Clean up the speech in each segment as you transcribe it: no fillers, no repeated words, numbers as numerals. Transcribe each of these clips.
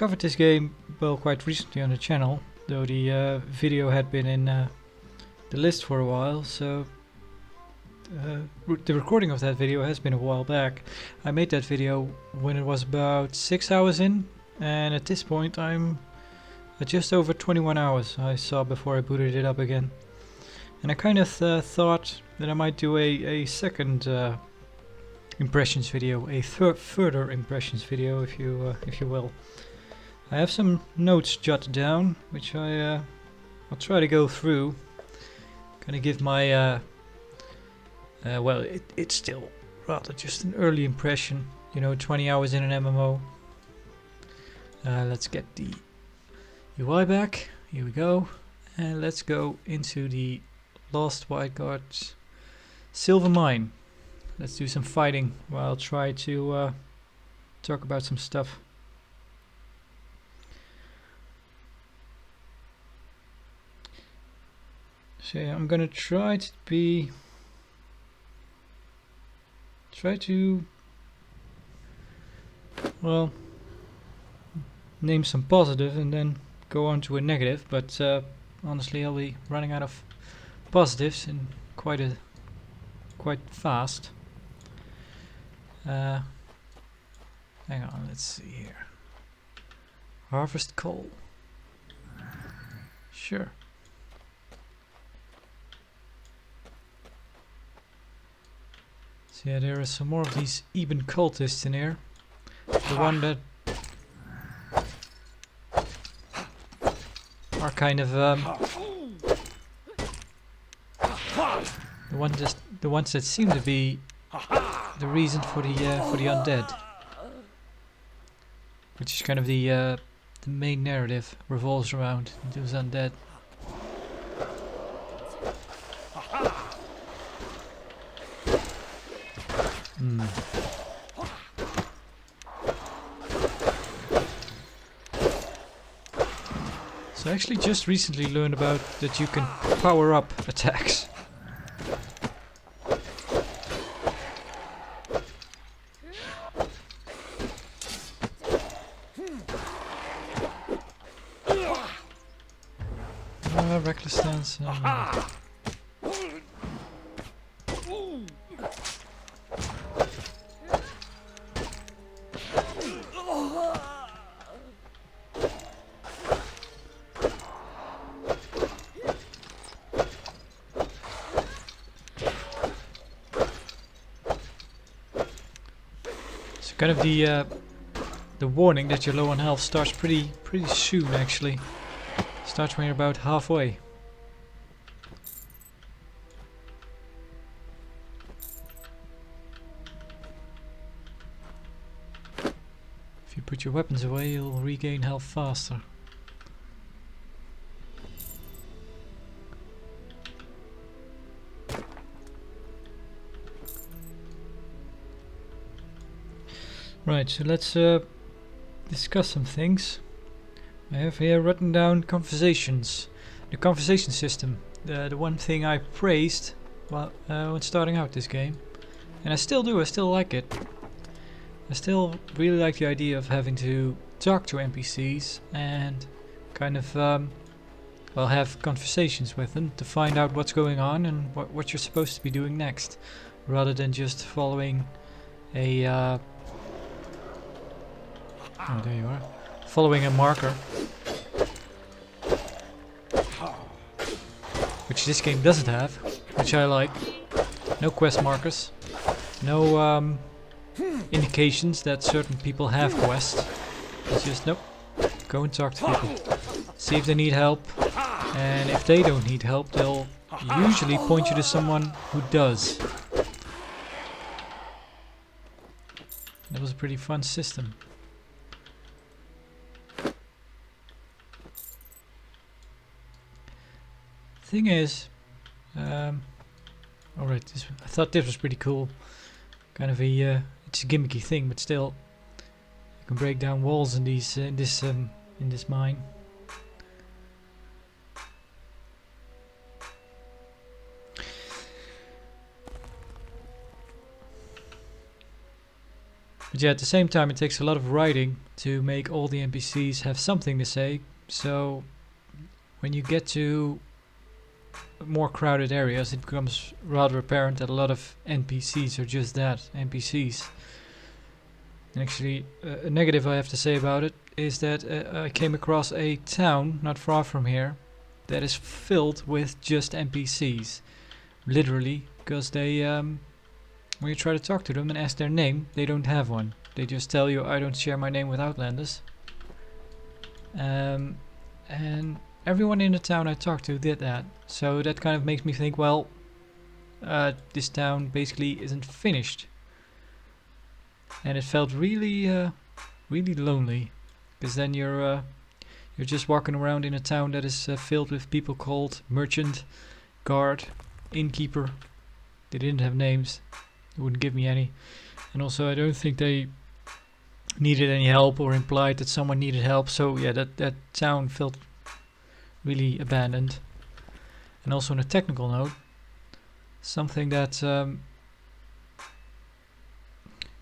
covered this game, well, quite recently on the channel, though the video had been in the list for a while, so the recording of that video has been a while back. I made that video when it was about 6 hours in, and at this point I'm at just over 21 hours I saw before I booted it up again. And I kind of thought that I might do a second impressions video, a further impressions video, if you will. I have some notes jotted down, which I'll try to go through. Kind of give my well, it's still rather just an early impression, you know, 20 hours in an MMO. Let's get the UI back. Here we go, and let's go into the Lost Wildcards Silver Mine. Let's do some fighting while I'll try to talk about some stuff. So yeah, I'm gonna try to well, name some positive and then go on to a negative, but honestly I'll be running out of positives in quite fast. Hang on, let's see here. Harvest coal. Sure. So yeah, there are some more of these Eben cultists in here. The one that are kind of the ones that seem to be the reason for the undead, which is kind of the main narrative revolves around those undead. So I actually just recently learned about that you can power up attacks. Reckless stance. So kind of the warning that you're low on health starts pretty soon actually. Starts when you're about halfway. If you put your weapons away, you'll regain health faster. Right, so let's discuss some things. I have here written down conversations. The conversation system. The one thing I praised when starting out this game. And I still do, I still like it. I still really like the idea of having to talk to NPCs and kind of well, have conversations with them to find out what's going on and what you're supposed to be doing next, rather than just following a oh, there you are. Following a marker, which this game doesn't have, which I like. No quest markers, no indications that certain people have quests. It's just nope, go and talk to people, see if they need help, and if they don't need help they'll usually point you to someone who does. That was a pretty fun system. Thing is, alright, I thought this was pretty cool. Kind of a it's a gimmicky thing, but still, you can break down walls in these in this mine. But yeah, at the same time, it takes a lot of writing to make all the NPCs have something to say. So when you get to more crowded areas, it becomes rather apparent that a lot of NPCs are just that, NPCs. And actually, a negative I have to say about it is that I came across a town not far from here that is filled with just NPCs. Literally, because they, when you try to talk to them and ask their name, they don't have one. They just tell you, I don't share my name with Outlanders. And everyone in the town I talked to did that. So that kind of makes me think, well, this town basically isn't finished. And it felt really, really lonely. Because then you're just walking around in a town that is filled with people called merchant, guard, innkeeper. They didn't have names. They wouldn't give me any. And also I don't think they needed any help or implied that someone needed help. So yeah, that town felt really abandoned. And also on a technical note, something that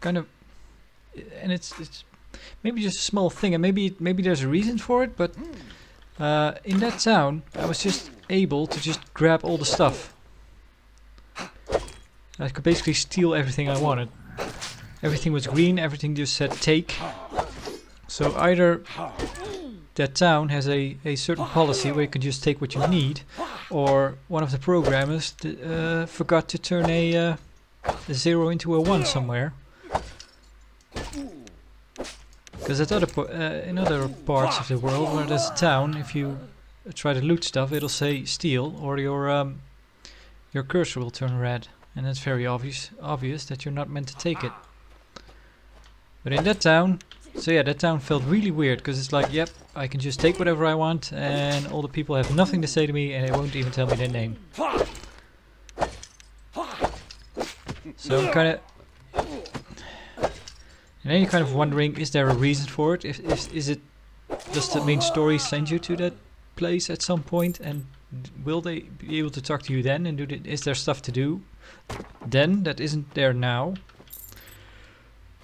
kind of, and it's maybe just a small thing, and maybe there's a reason for it, but in that town I was just able to just grab all the stuff. I could basically steal everything I wanted. Everything was green, everything just said take. So either that town has a certain policy where you can just take what you need, or one of the programmers forgot to turn a 0 into a 1 somewhere. Because in other parts of the world where there's a town, if you try to loot stuff, it'll say steal, or your cursor will turn red, and that's very obvious that you're not meant to take it. But in that town, so yeah, that town felt really weird, because it's like, yep, I can just take whatever I want, and all the people have nothing to say to me, and they won't even tell me their name. So I'm kind of, and then you're kind of wondering, is there a reason for it? Is it, does the main story send you to that place at some point, and will they be able to talk to you then? And is there stuff to do then that isn't there now?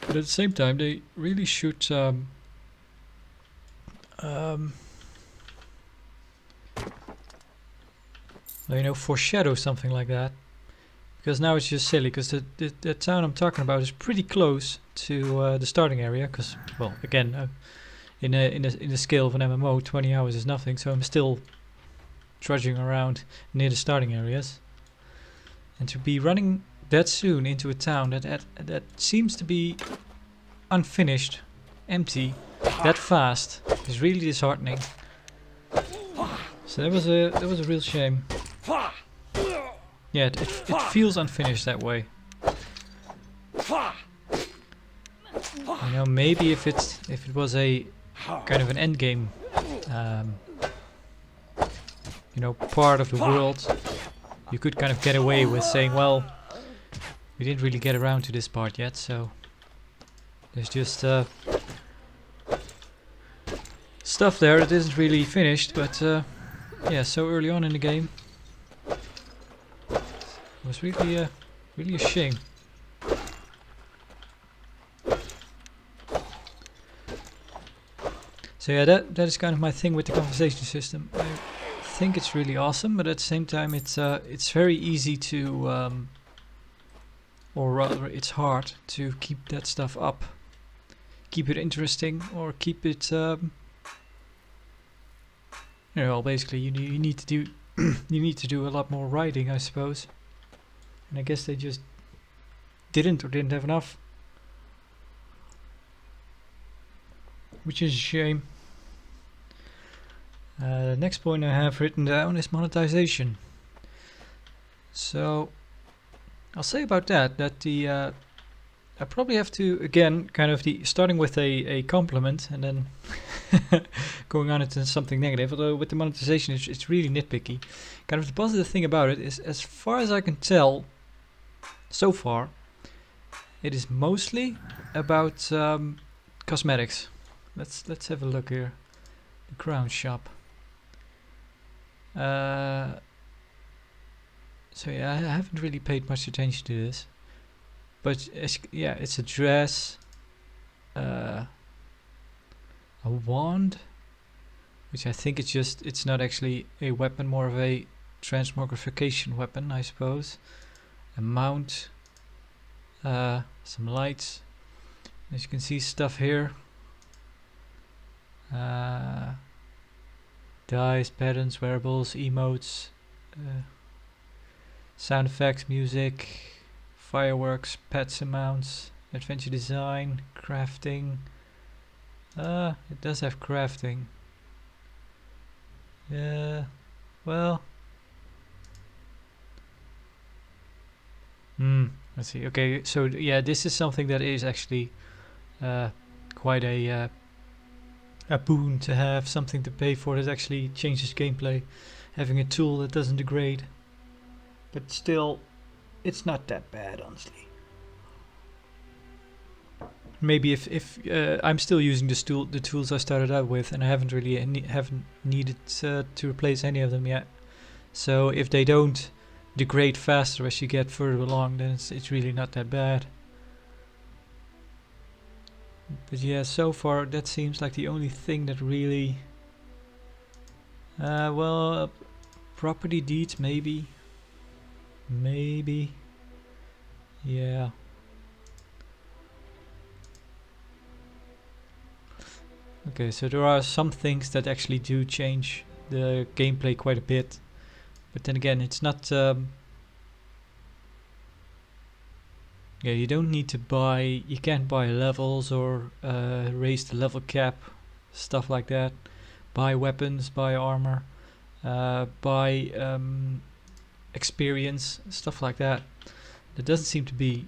But at the same time, they really should foreshadow something like that. Because now it's just silly, because the town I'm talking about is pretty close to the starting area. Because, well, again, in the scale of an MMO, 20 hours is nothing. So I'm still trudging around near the starting areas. And to be running that soon into a town that seems to be unfinished, empty, that fast is really disheartening. So that was a real shame. Yeah, it feels unfinished that way. You know, maybe if it was a kind of an end game, part of the world, you could kind of get away with saying, well, we didn't really get around to this part yet, so there's just stuff there that isn't really finished. But yeah, so early on in the game, it was really a shame. So yeah, that is kind of my thing with the conversation system. I think it's really awesome, but at the same time, it's very easy to, or rather, it's hard to keep that stuff up, keep it interesting, or keep it. Basically, you need to do you need to do a lot more writing, I suppose. And I guess they just didn't have enough, which is a shame. The next point I have written down is monetization. So I'll say about that the I probably have to, again, kind of starting with a compliment and then going on into something negative. Although with the monetization, it's really nitpicky. Kind of the positive thing about it is, as far as I can tell, so far, it is mostly about cosmetics. Let's have a look here. The crown shop. So yeah, I haven't really paid much attention to this, but it's a dress, a wand, which I think it's not actually a weapon, more of a transmogrification weapon, I suppose. A mount, some lights. As you can see, stuff here. Dice, patterns, wearables, emotes, sound effects, music, fireworks, pets and mounts, adventure design, crafting. It does have crafting. Yeah, well. Let's see. Okay, so yeah, this is something that is actually quite a boon to have, something to pay for that actually changes gameplay. Having a tool that doesn't degrade. But still, it's not that bad, honestly. Maybe if I'm still using the tools I started out with, and I haven't really haven't needed to replace any of them yet. So if they don't degrade faster as you get further along, then it's really not that bad. But yeah, so far that seems like the only thing that really... well, property deeds maybe. Maybe. Yeah. Okay, so there are some things that actually do change the gameplay quite a bit. But then again, it's not... yeah, you don't need to buy... You can't buy levels or raise the level cap. Stuff like that. Buy weapons, buy armor. Buy experience. Stuff like that. That doesn't seem to be...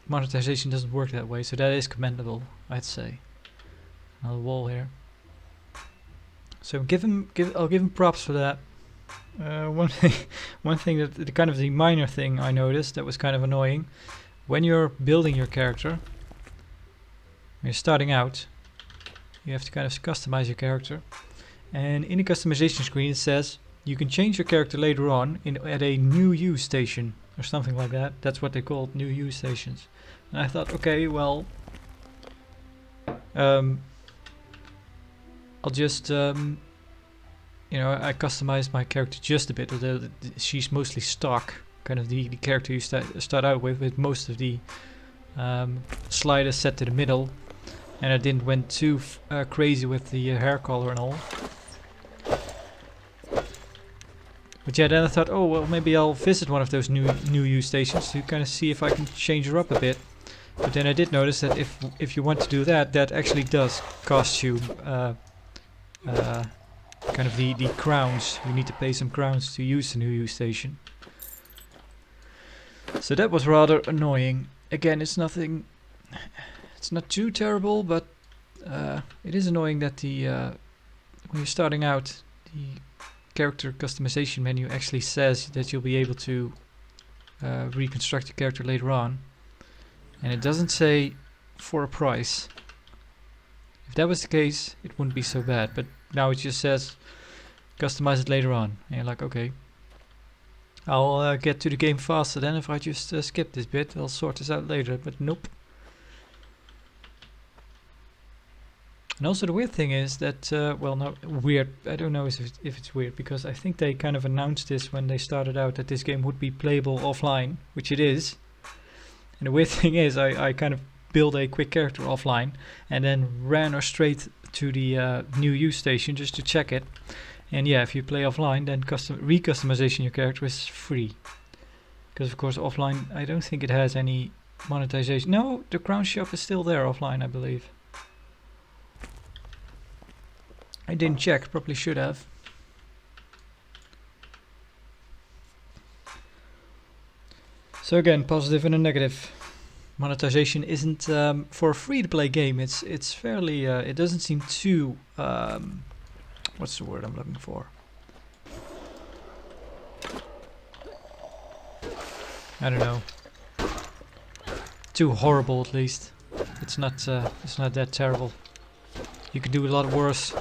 monetization doesn't work that way, so that is commendable, I'd say. Another wall here. So I'll give him props for that. One thing that the kind of the minor thing I noticed that was kind of annoying, when you're building your character, when you're starting out, you have to kind of customize your character, and in the customization screen it says you can change your character later on at a new use station or something like that. That's what they called, new use stations. And I thought, okay, well, I'll just you know, I customized my character just a bit, although she's mostly stock, kind of the character you start out with most of the sliders set to the middle, and I didn't went too crazy with the hair color and all. But yeah, then I thought, oh well, maybe I'll visit one of those new use stations to kind of see if I can change her up a bit. But then I did notice that if you want to do that, that actually does cost you kind of the crowns. You need to pay some crowns to use the new use station. So that was rather annoying. Again, it's nothing... It's not too terrible, but it is annoying that the when you're starting out, the character customization menu actually says that you'll be able to reconstruct your character later on. And it doesn't say for a price. If that was the case, it wouldn't be so bad. But now it just says customize it later on. And you're like, okay, I'll get to the game faster then if I just skip this bit. I'll sort this out later, but nope. And also the weird thing is that, well, no, weird, I don't know if it's weird, because I think they kind of announced this when they started out, that this game would be playable offline, which it is. And the weird thing is, I kind of built a quick character offline and then ran her straight to the new use station just to check it. And yeah, if you play offline, then recustomization your character is free. Because of course offline, I don't think it has any monetization. No, the crown shop is still there offline, I believe. I didn't check, probably should have. So again, positive and a negative. Monetization isn't for a free-to-play game. It's fairly. It doesn't seem too. What's the word I'm looking for? I don't know. Too horrible, at least. It's not. It's not that terrible. You could do a lot worse.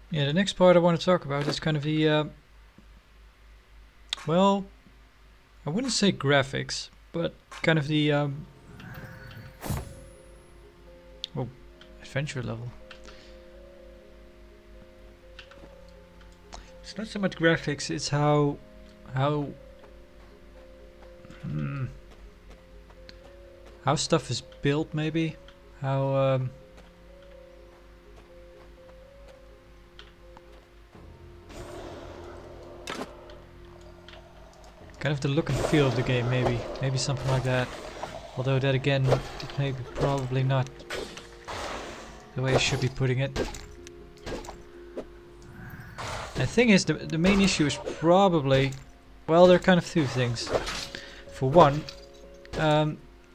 Yeah, the next part I want to talk about is kind of the, well, I wouldn't say graphics, but kind of the, oh, adventure level. It's not so much graphics, it's how stuff is built, maybe. How, kind of the look and feel of the game, maybe. Maybe something like that. Although that again, it may be probably not the way I should be putting it. The thing is, the main issue is probably, well, there are kind of two things. For one,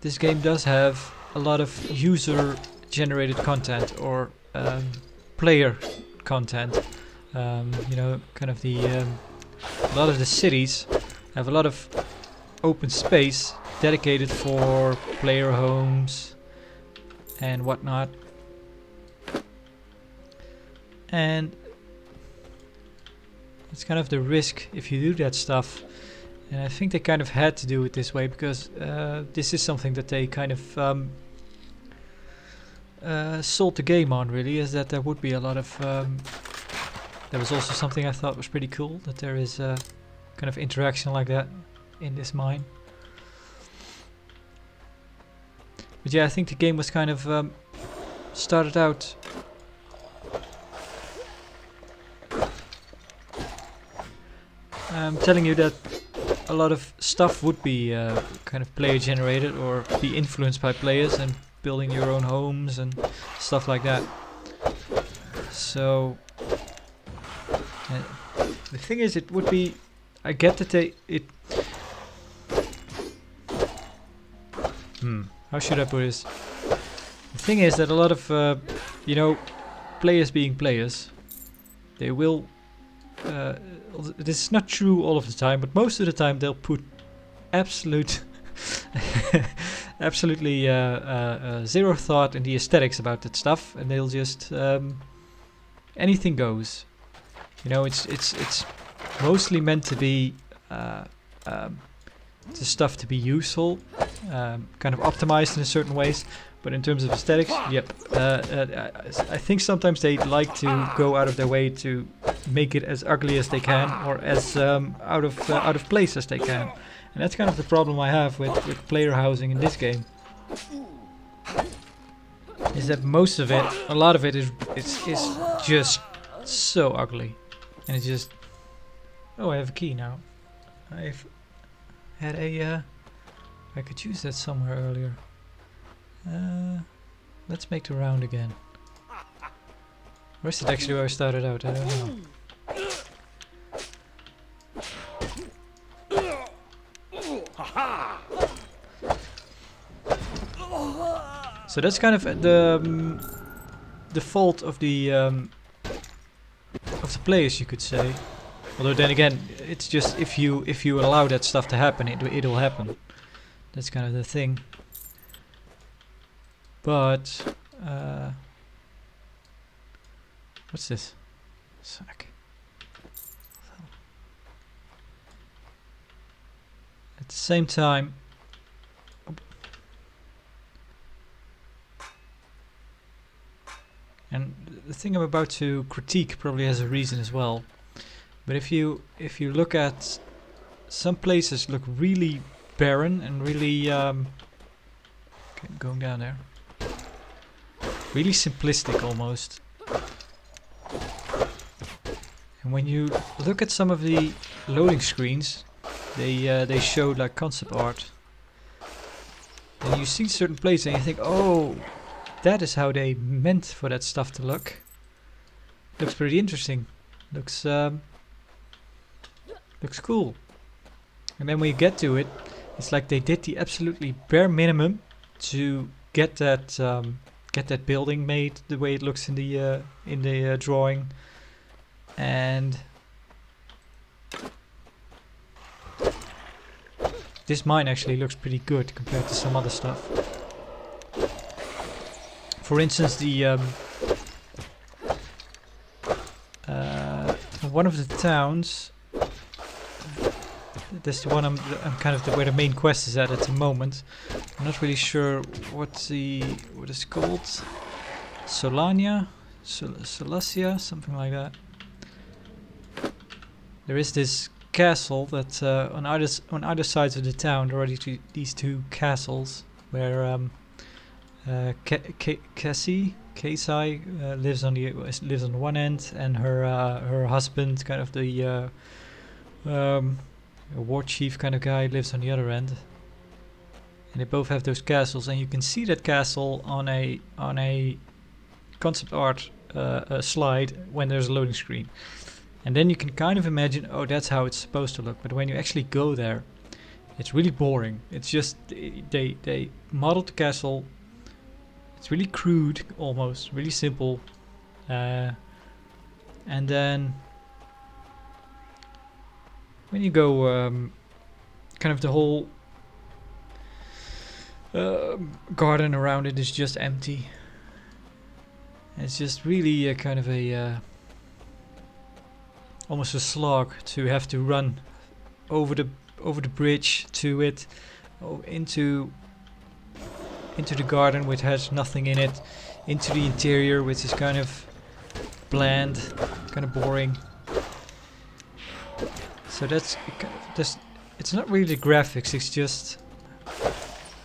this game does have a lot of user-generated content or player content. You know, kind of the a lot of the cities have a lot of open space dedicated for player homes and whatnot. And it's kind of the risk if you do that stuff. And I think they kind of had to do it this way because this is something that they kind of sold the game on, really, is that there would be a lot of... there was also something I thought was pretty cool, that there is kind of interaction like that in this mine. But yeah, I think the game was kind of started out telling you that a lot of stuff would be kind of player generated or be influenced by players and building your own homes and stuff like that. So the thing is, it would be, I get that how should I put this? The thing is that a lot of you know, players being players, they will this is not true all of the time, but most of the time they'll put absolutely zero thought in the aesthetics about that stuff, and they'll just anything goes. You know, it's mostly meant to be the stuff to be useful, kind of optimized in a certain ways. But in terms of aesthetics, yep. I think sometimes they like to go out of their way to make it as ugly as they can, or as out of place as they can. And that's kind of the problem I have with player housing in this game. Is that most of it, a lot of it is just so ugly, and it's just. Oh, I have a key now. I've had a. I could use that somewhere earlier. Let's make the round again. Where's it actually where I started out? I don't know. So that's kind of the fault of the players, you could say. Although then again, it's just if you allow that stuff to happen, it'll happen. That's kind of the thing. But what's this? Sack. At the same time, and the thing I'm about to critique probably has a reason as well. But if you look at some places, look really barren and really okay, going down there. Really simplistic almost. And when you look at some of the loading screens, they showed like concept art. And you see certain places and you think, oh, that is how they meant for that stuff to look. Looks pretty interesting. Looks cool. And then when you get to it, it's like they did the absolutely bare minimum to get that building made the way it looks in the drawing, and this mine actually looks pretty good compared to some other stuff. For instance, the one of the towns. This is the one I'm kind of where the main quest is at the moment. I'm not really sure what it's called. Solania, Solacia, something like that. There is this castle that on either sides of the town there are these two castles where Cassie lives on the one end, and her husband, kind of the a war chief kind of guy, lives on the other end. And they both have those castles, and you can see that castle on a concept art slide when there's a loading screen. And then you can kind of imagine, oh, that's how it's supposed to look. But when you actually go there, it's really boring. It's just they modeled the castle. It's really crude, almost really simple, and then when you go, kind of the whole garden around it is just empty. It's just really a kind of a almost a slog to have to run over the bridge to it, into the garden, which has nothing in it, into the interior, which is kind of bland, kind of boring. So that's it's not really the graphics, it's just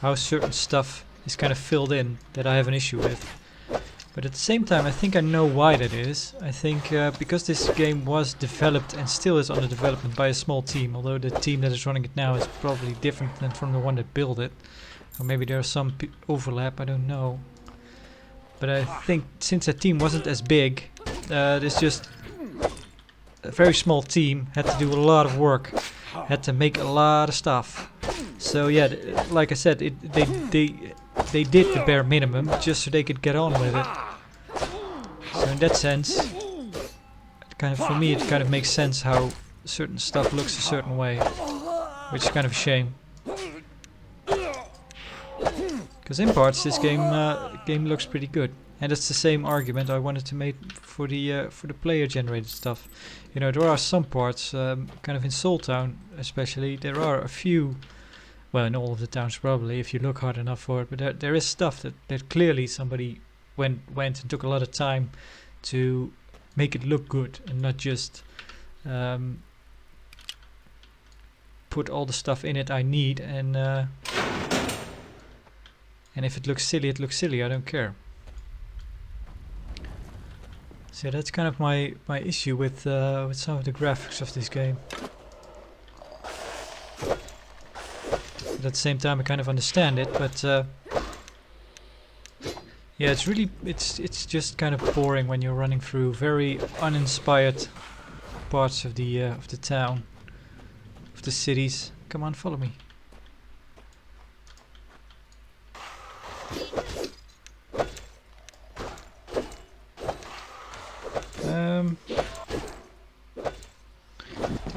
how certain stuff is kind of filled in that I have an issue with. But at the same time, I think I know why that is. I think because this game was developed and still is under development by a small team, although the team that is running it now is probably different than from the one that built it. Or maybe there's some overlap, I don't know. But I think since that team wasn't as big, there's just a very small team, had to do a lot of work, had to make a lot of stuff. So yeah, like I said, they did the bare minimum just so they could get on with it. So in that sense, for me it kind of makes sense how certain stuff looks a certain way, which is kind of a shame. Because in parts this game looks pretty good, and it's the same argument I wanted to make for the player generated stuff. You know, there are some parts, kind of in Soul Town especially, there are a few, well, in all of the towns probably if you look hard enough for it, but there is stuff that clearly somebody went and took a lot of time to make it look good, and not just put all the stuff in it I need, and if it looks silly, it looks silly, I don't care. So that's kind of my issue with some of the graphics of this game. But at the same time I kind of understand it, but yeah, it's just kind of boring when you're running through very uninspired parts of the town, of the cities. Come on, follow me.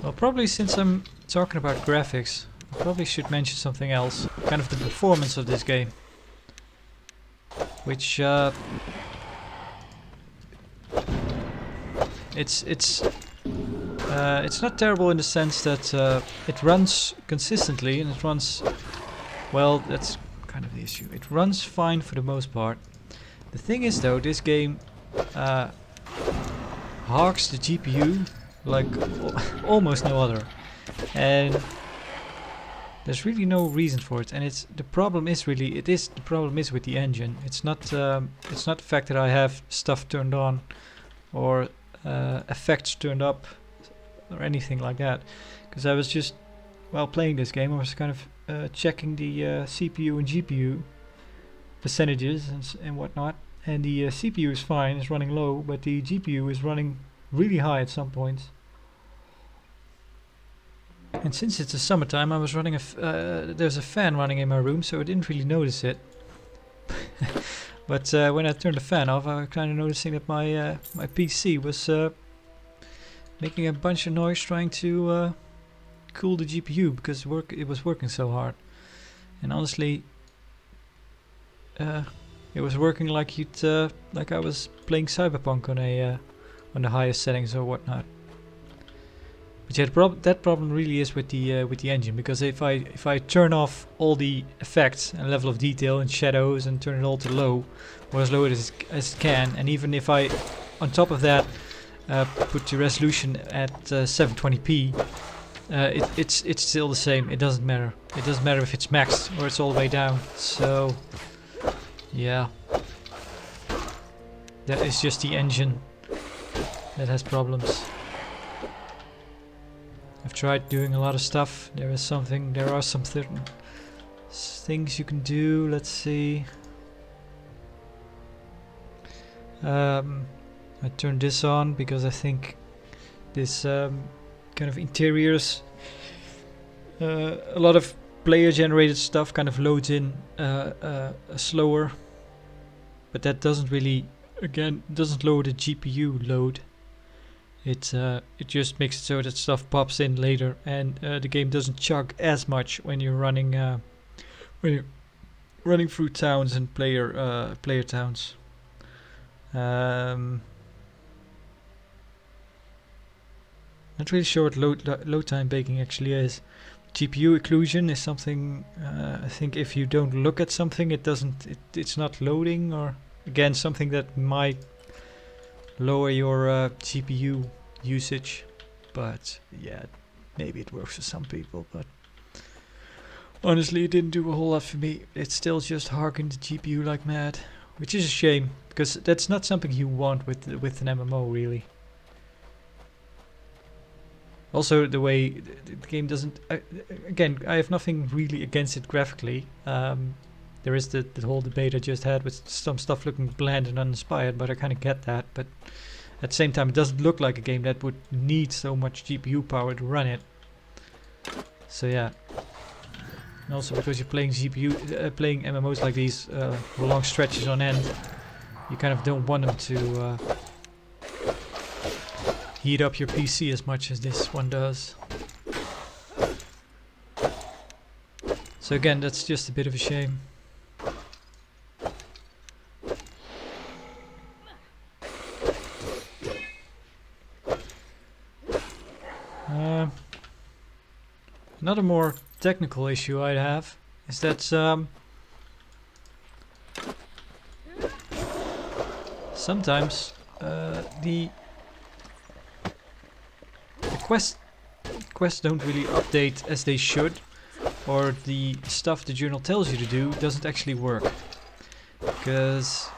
Well, probably since I'm talking about graphics, I probably should mention something else, kind of the performance of this game, which it's not terrible in the sense that it runs consistently, and it runs well. That's kind of the issue. It runs fine for the most part. The thing is though, this game hogs the GPU like almost no other, and there's really no reason for it. And the problem is with the engine. It's not the fact that I have stuff turned on or effects turned up or anything like that, because I was just, while playing this game, I was kind of checking the CPU and GPU percentages and whatnot, and the CPU is fine, it's running low, but the GPU is running really high at some points. And since it's the summertime, I was running there's a fan running in my room, so I didn't really notice it. But when I turned the fan off, I was kind of noticing that my PC was making a bunch of noise trying to cool the GPU, because it was working so hard. And honestly, it was working like like I was playing Cyberpunk on the highest settings or whatnot. But yeah, that problem really is with the engine, because if I turn off all the effects and level of detail and shadows and turn it all to low, or as low as it can, and even if I, on top of that, put the resolution at 720p, it's still the same. It doesn't matter. It doesn't matter if it's maxed or it's all the way down. So yeah, that is just the engine that has problems. I've tried doing a lot of stuff. There are some certain things you can do. Let's see. I turned this on because I think this kind of interiors, a lot of player generated stuff kind of loads in slower, but that doesn't really, again, doesn't lower the GPU load. It just makes it so that stuff pops in later, and the game doesn't chug as much when you're running through towns and player towns. Not really sure what load time baking actually is. GPU occlusion is something, I think if you don't look at something, it's not loading, or again something that might lower your GPU usage. But yeah, maybe it works for some people, but honestly it didn't do a whole lot for me. It still just harkened the GPU like mad, which is a shame, because that's not something you want with an MMO really. Also, the way the game doesn't... again, I have nothing really against it graphically. There is the whole debate I just had with some stuff looking bland and uninspired, but I kind of get that. But at the same time, it doesn't look like a game that would need so much GPU power to run it. So yeah. And also because you're playing playing MMOs like these for long stretches on end, you kind of don't want them to heat up your PC as much as this one does. So again, that's just a bit of a shame. Another more technical issue I have is that sometimes the quests don't really update as they should, or the stuff the journal tells you to do doesn't actually work. Because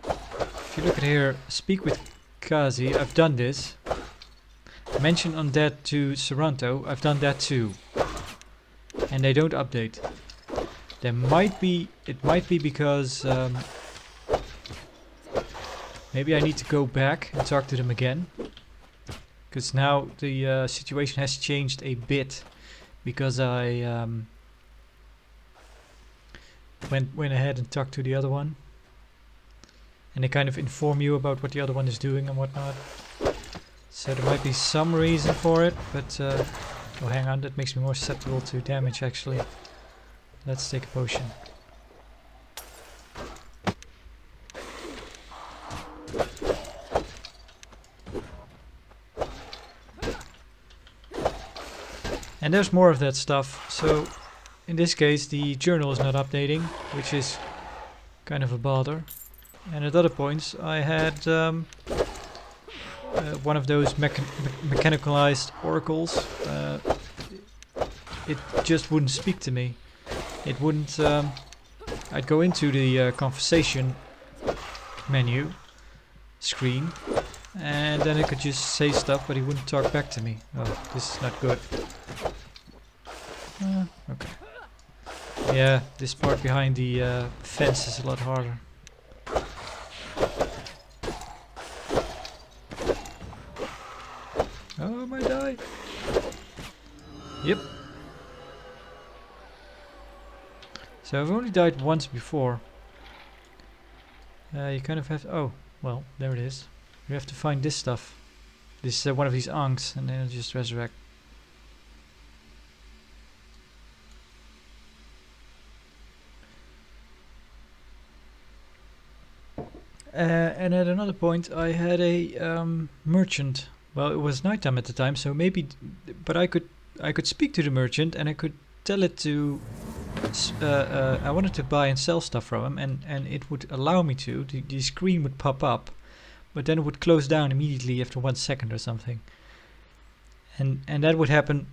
if you look at here, speak with Kazi, I've done this. Mention undead to Saranto, I've done that too. And they don't update. It might be because maybe I need to go back and talk to them again. Because now the situation has changed a bit, because I went ahead and talked to the other one, and they kind of inform you about what the other one is doing and whatnot. So there might be some reason for it, but oh, hang on, that makes me more susceptible to damage actually. Let's take a potion. And there's more of that stuff. So in this case the journal is not updating, which is kind of a bother. And at other points I had one of those mechanicalized oracles. It just wouldn't speak to me. It wouldn't... I'd go into the conversation menu screen, and then it could just say stuff, but he wouldn't talk back to me. Oh, this is not good. Okay. Yeah, this part behind the fence is a lot harder. Oh, I might die. Yep. So I've only died once before. You kind of have... oh, well, there it is. You have to find this stuff. This one of these ankhs, and then it'll just resurrect. And at another point I had a merchant well, it was nighttime at the time, so maybe, but I could speak to the merchant and I could tell it to. I wanted to buy and sell stuff from him, and it would allow me to. The screen would pop up, but then it would close down immediately after 1 second or something. And that would happen,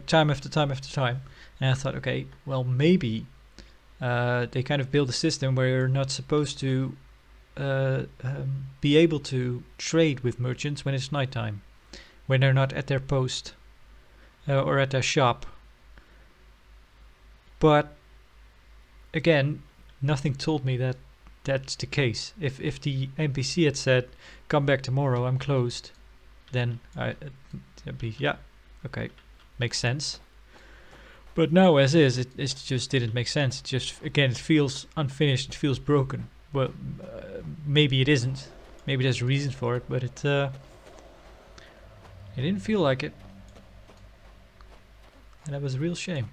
time after time after time. And I thought, okay, well, maybe they kind of build a system where you're not supposed to be able to trade with merchants when it's nighttime, when they're not at their post or at their shop. But again, nothing told me that that's the case. If the NPC had said, "Come back tomorrow, I'm closed," then it'd be okay, makes sense. But now, as is, it just didn't make sense. It just, again, it feels unfinished. It feels broken. Well, maybe it isn't. Maybe there's a reason for it, but it didn't feel like it, and that was a real shame.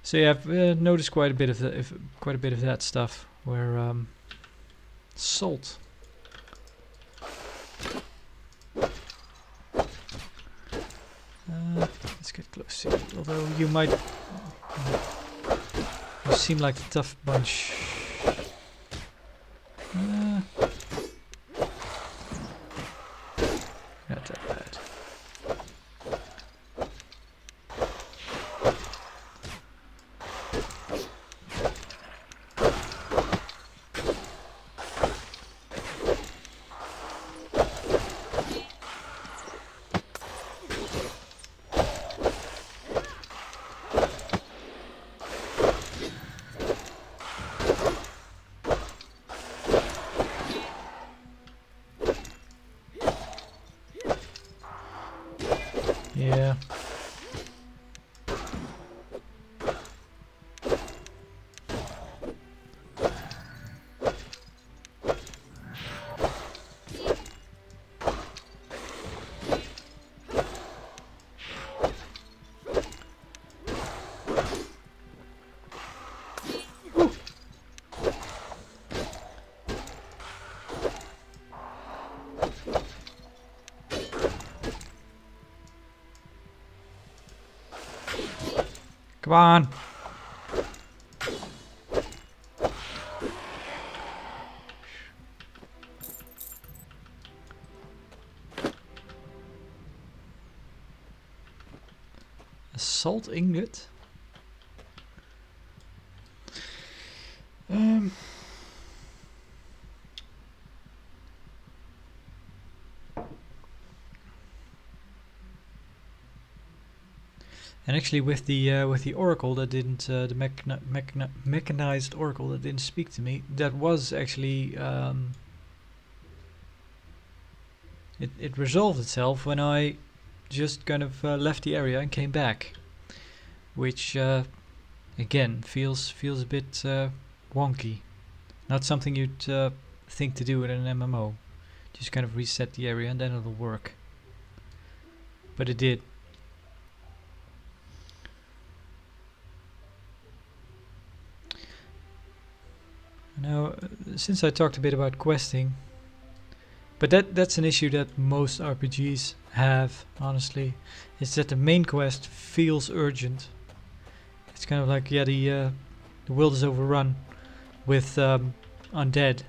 So yeah, I've noticed quite a bit of that stuff. Where salt. Let's get close to it. Although you seem like a tough bunch. Not that bad. Yeah. Come on. A salt ingot? And actually, with the oracle that didn't, the mechanized oracle that didn't speak to me, that was actually it resolved itself when I just kind of left the area and came back, which again feels a bit wonky. Not something you'd think to do in an MMO. Just kind of reset the area and then it'll work. But it did. Now, since I talked a bit about questing, but that's an issue that most RPGs have, honestly, is that the main quest feels urgent. It's kind of like, yeah, the world is overrun with undead,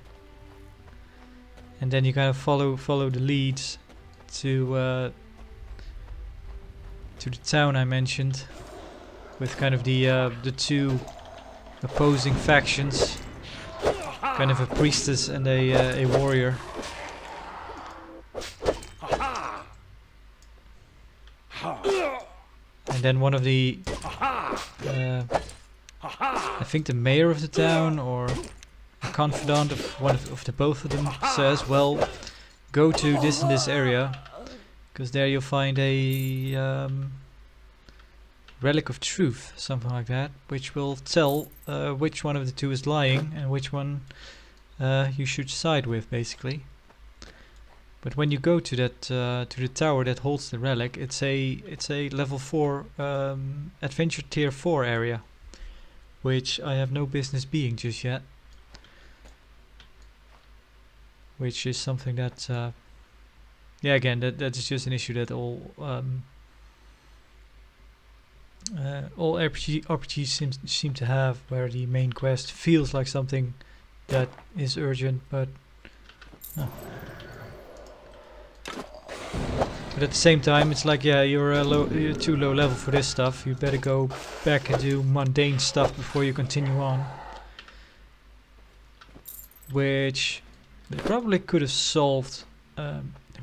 and then you kind of follow the leads to the town I mentioned, with kind of the two opposing factions. Kind of a priestess and a warrior. And then one of the, I think the mayor of the town or a confidant of one of the both of them says, well, go to this and this area, because there you'll find a relic of truth, something like that, which will tell which one of the two is lying and which one you should side with, basically. But when you go to that to the tower that holds the relic, it's a level 4 adventure tier 4 area, which I have no business being just yet. Which is something that yeah, again, that is just an issue that all RPGs seem to have, where the main quest feels like something that is urgent, but but at the same time, it's like, yeah, you're too low level for this stuff. You better go back and do mundane stuff before you continue on. Which they probably could have solved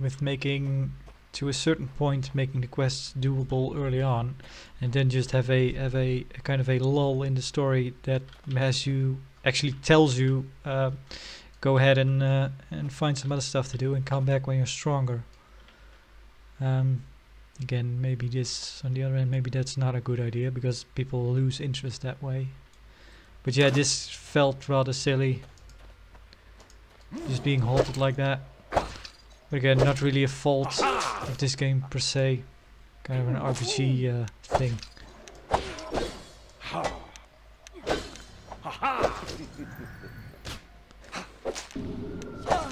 with making, to a certain point, making the quests doable early on, and then just have a kind of a lull in the story that has you actually tells you go ahead and find some other stuff to do and come back when you're stronger. Again, maybe this, on the other end, maybe that's not a good idea because people lose interest that way. But yeah, this felt rather silly, just being halted like that. But again, not really a fault of this game per se, kind of an RPG thing.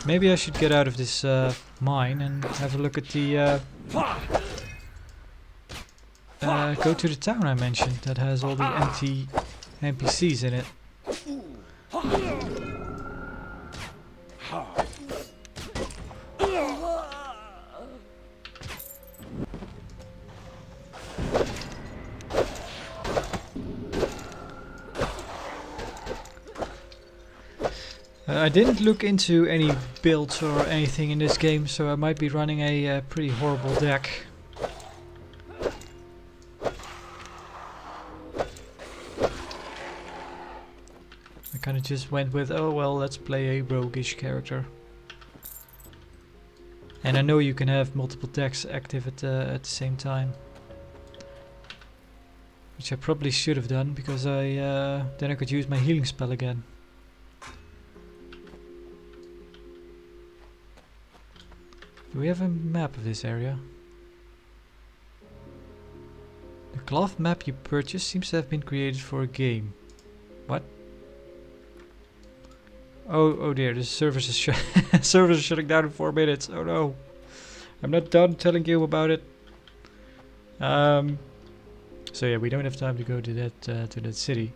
Maybe I should get out of this mine and have a look at the go to the town I mentioned that has all the empty NPCs in it. I didn't look into any builds or anything in this game, so I might be running a pretty horrible deck. I kind of just went with, oh well, let's play a roguish character. And I know you can have multiple decks active at the same time, which I probably should have done, because then I could use my healing spell again. Do we have a map of this area? The cloth map you purchased seems to have been created for a game. What? Oh dear, the servers is servers are shutting down in 4 minutes. Oh no. I'm not done telling you about it. So yeah, we don't have time to go to that city.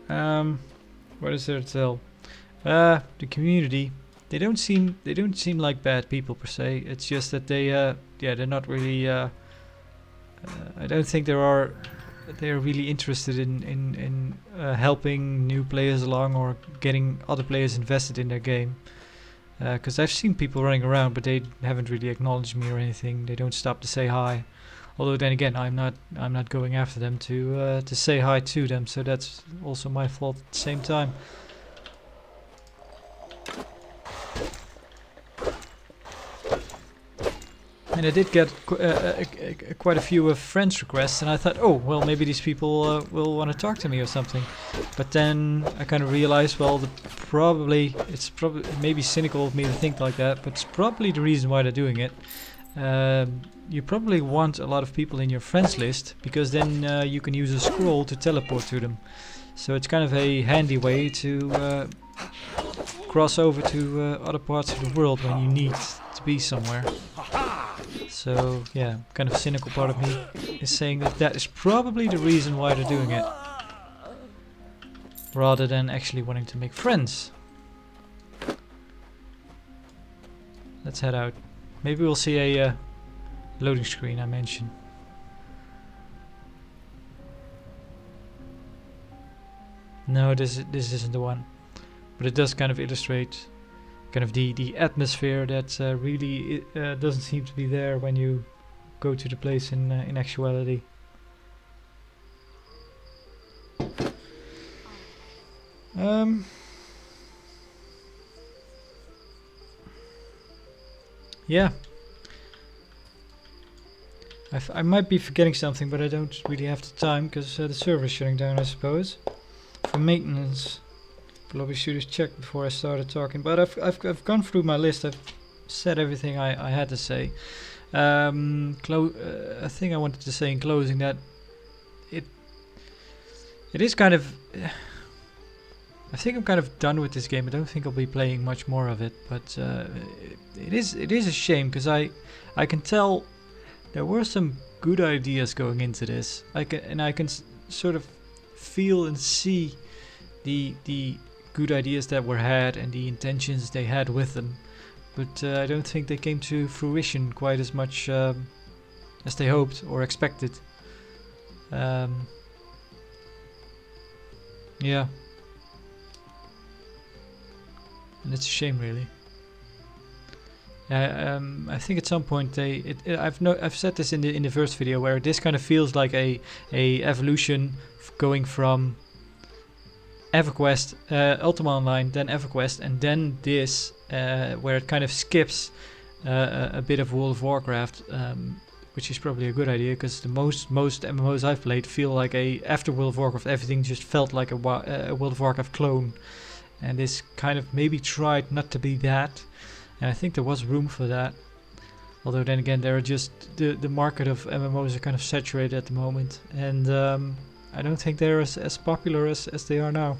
What is there to tell? The community. They don't seem like bad people per se. It's just that they're not really. I don't think they're really interested in helping new players along or getting other players invested in their game. Because I've seen people running around, but they haven't really acknowledged me or anything. They don't stop to say hi. Although then again, I'm not going after them to say hi to them. So that's also my fault at the same time. And I did get quite a few friends requests, and I thought, oh well, maybe these people will want to talk to me or something. But then I kind of realized, well, it's probably maybe cynical of me to think like that, but it's probably the reason why they're doing it. You probably want a lot of people in your friends list, because then you can use a scroll to teleport to them. So it's kind of a handy way to cross over to other parts of the world when you need to be somewhere. So yeah, kind of cynical part of me is saying that is probably the reason why they're doing it, rather than actually wanting to make friends. Let's head out. Maybe we'll see a loading screen I mentioned. No, this isn't the one, but it does kind of illustrate kind of the atmosphere that really doesn't seem to be there when you go to the place in actuality. Yeah. I might be forgetting something, but I don't really have the time because the server's shutting down, I suppose. For maintenance. Probably should have checked before I started talking, but I've gone through my list. I've said everything I had to say. I think I wanted to say in closing that it is kind of I think I'm kind of done with this game. I don't think I'll be playing much more of it, but it is a shame because I can tell there were some good ideas going into this. I can sort of feel and see the good ideas that were had and the intentions they had with them, but I don't think they came to fruition quite as much as they hoped or expected. Yeah. And it's a shame, really. I think at some point I've said this in the first video where this kind of feels like a evolution going from EverQuest, Ultima Online, then EverQuest, and then this, where it kind of skips a bit of World of Warcraft, which is probably a good idea because the most MMOs I've played feel like after World of Warcraft everything just felt like a World of Warcraft clone. And this kind of maybe tried not to be that, and I think there was room for that. Although then again, there are just the market of MMOs are kind of saturated at the moment, and I don't think they're as popular as they are now.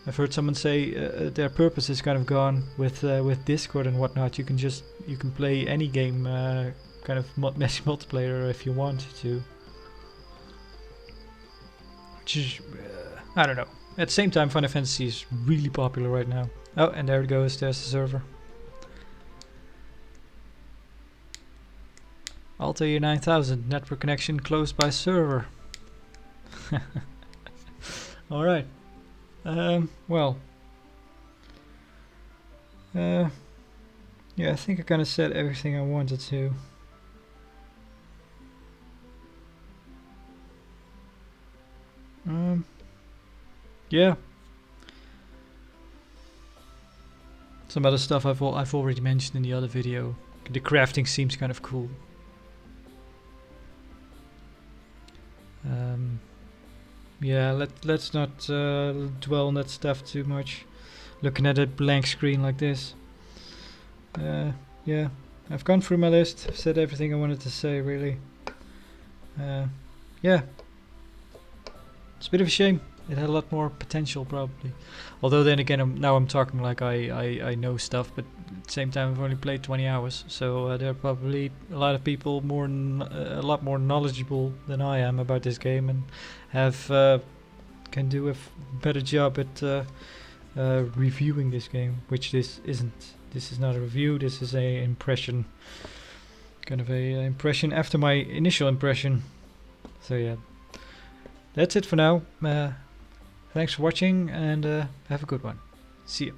I've heard someone say their purpose is kind of gone with Discord and whatnot. You can play any game, kind of messy multiplayer if you want to. Which is I don't know. At the same time, Final Fantasy is really popular right now. Oh, and there it goes, there's the server. Altair 9000, network connection closed by server. Alright. Well. Yeah, I think I kind of said everything I wanted to. Yeah. Some other stuff I've already mentioned in the other video. The crafting seems kind of cool. Yeah, let's not dwell on that stuff too much. Looking at a blank screen like this. Yeah, I've gone through my list. I've said everything I wanted to say, really. Yeah. It's a bit of a shame. It had a lot more potential, probably. Although then again, now I'm talking like I know stuff, but at the same time I've only played 20 hours, so there are probably a lot of people a lot more knowledgeable than I am about this game, and can do a better job at reviewing this game, which this isn't. This is not a review. This is a impression, kind of a impression after my initial impression. So yeah, that's it for now. Thanks for watching, and have a good one. See ya.